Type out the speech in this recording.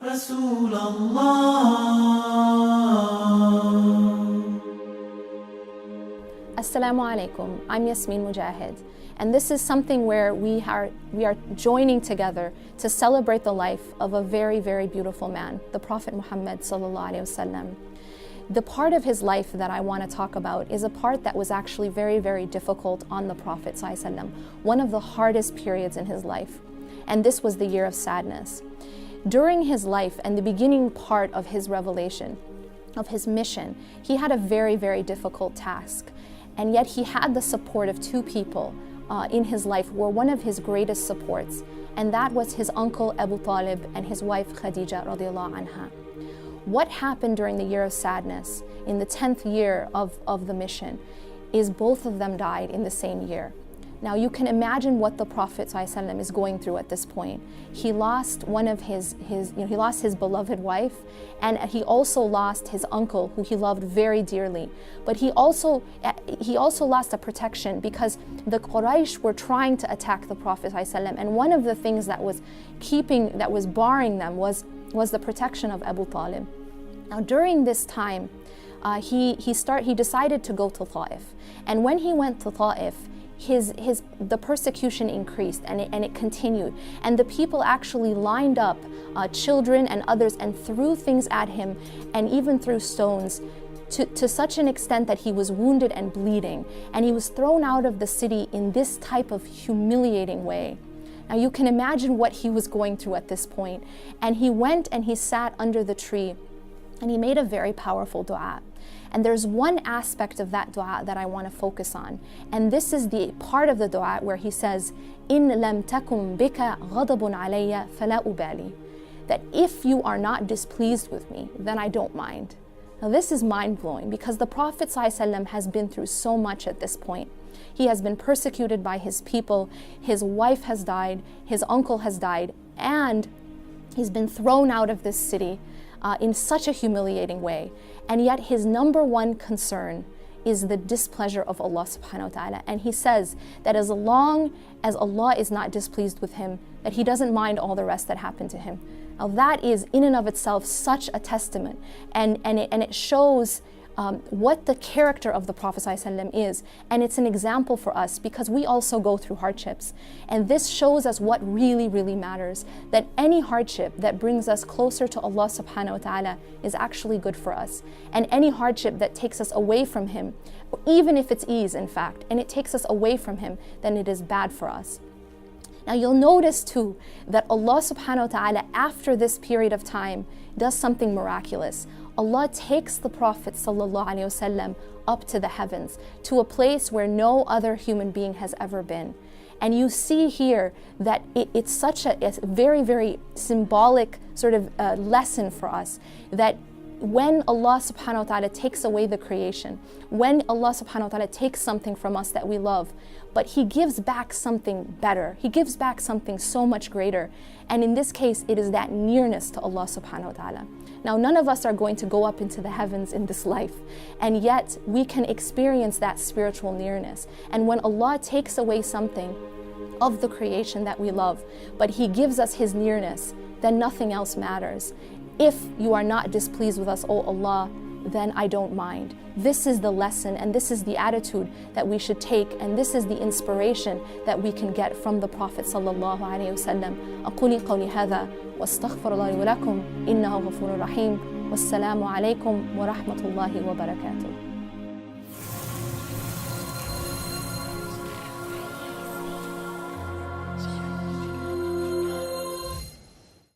رسول الله. Assalamu alaikum. I'm Yasmin Mogahed, and this is something where we are joining together to celebrate the life of a very, very beautiful man, the Prophet Muhammad sallallahu alaihi wasallam. The part of his life that I want to talk about is a part that was actually very, very difficult on the Prophet sallallahu alaihi wasallam, one of the hardest periods in his life, and this was the year of sadness. During his life and the beginning part of his revelation, of his mission, he had a very, very difficult task. And yet he had the support of two people in his life who were one of his greatest supports, and that was his uncle Abu Talib and his wife Khadija radiallahu anha. What happened during the year of sadness, in the 10th year of the mission, is both of them died in the same year. Now you can imagine what the Prophet ﷺ is going through at this point. He lost one of he lost his beloved wife, and he also lost his uncle who he loved very dearly. But he also lost a protection because the Quraysh were trying to attack the Prophet ﷺ, and one of the things that was barring them was the protection of Abu Talib. Now during this time, he decided to go to Ta'if, and when he went to Ta'if, the persecution increased and it continued, and the people actually lined up children and others and threw things at him, and even threw stones to such an extent that he was wounded and bleeding, and he was thrown out of the city in this type of humiliating way. Now you can imagine what he was going through at this point, and he went and he sat under the tree and he made a very powerful dua. And there's one aspect of that dua that I want to focus on. And this is the part of the dua where he says, إِن لَمْ تَكُمْ بِكَ غَضَبٌ عَلَيَّ فَلَا أُبَالِي. That if you are not displeased with me, then I don't mind. Now this is mind-blowing because the Prophet ﷺ has been through so much at this point. He has been persecuted by his people, his wife has died, his uncle has died, and he's been thrown out of this city in such a humiliating way. And yet his number one concern is the displeasure of Allah subhanahu wa ta'ala. And he says that as long as Allah is not displeased with him, that he doesn't mind all the rest that happened to him. Now that is in and of itself such a testament, and it shows what the character of the Prophet ﷺ is, and it's an example for us because we also go through hardships, and this shows us what really, really matters, that any hardship that brings us closer to Allah subhanahu wa ta'ala is actually good for us, and any hardship that takes us away from Him, even if it's ease in fact, and it takes us away from Him, then it is bad for us. Now you'll notice too that Allah subhanahu wa ta'ala after this period of time does something miraculous. Allah takes the Prophet sallallahu alaihi wasallam up to the heavens, to a place where no other human being has ever been. And you see here that it's such a very, very symbolic sort of lesson for us, that when Allah subhanahu wa ta'ala takes away the creation, when Allah subhanahu wa ta'ala takes something from us that we love, but He gives back something better, He gives back something so much greater. And in this case, it is that nearness to Allah subhanahu wa ta'ala. Now, none of us are going to go up into the heavens in this life, and yet we can experience that spiritual nearness. And when Allah takes away something of the creation that we love, but He gives us His nearness, then nothing else matters. If you are not displeased with us, O Allah, then I don't mind. This is the lesson, and this is the attitude that we should take, and this is the inspiration that we can get from the Prophet sallallahu alaihi wasallam. أقول قولي هذا واستغفر الله لي ولكم إنه غفور رحيم والسلام عليكم ورحمة الله وبركاته.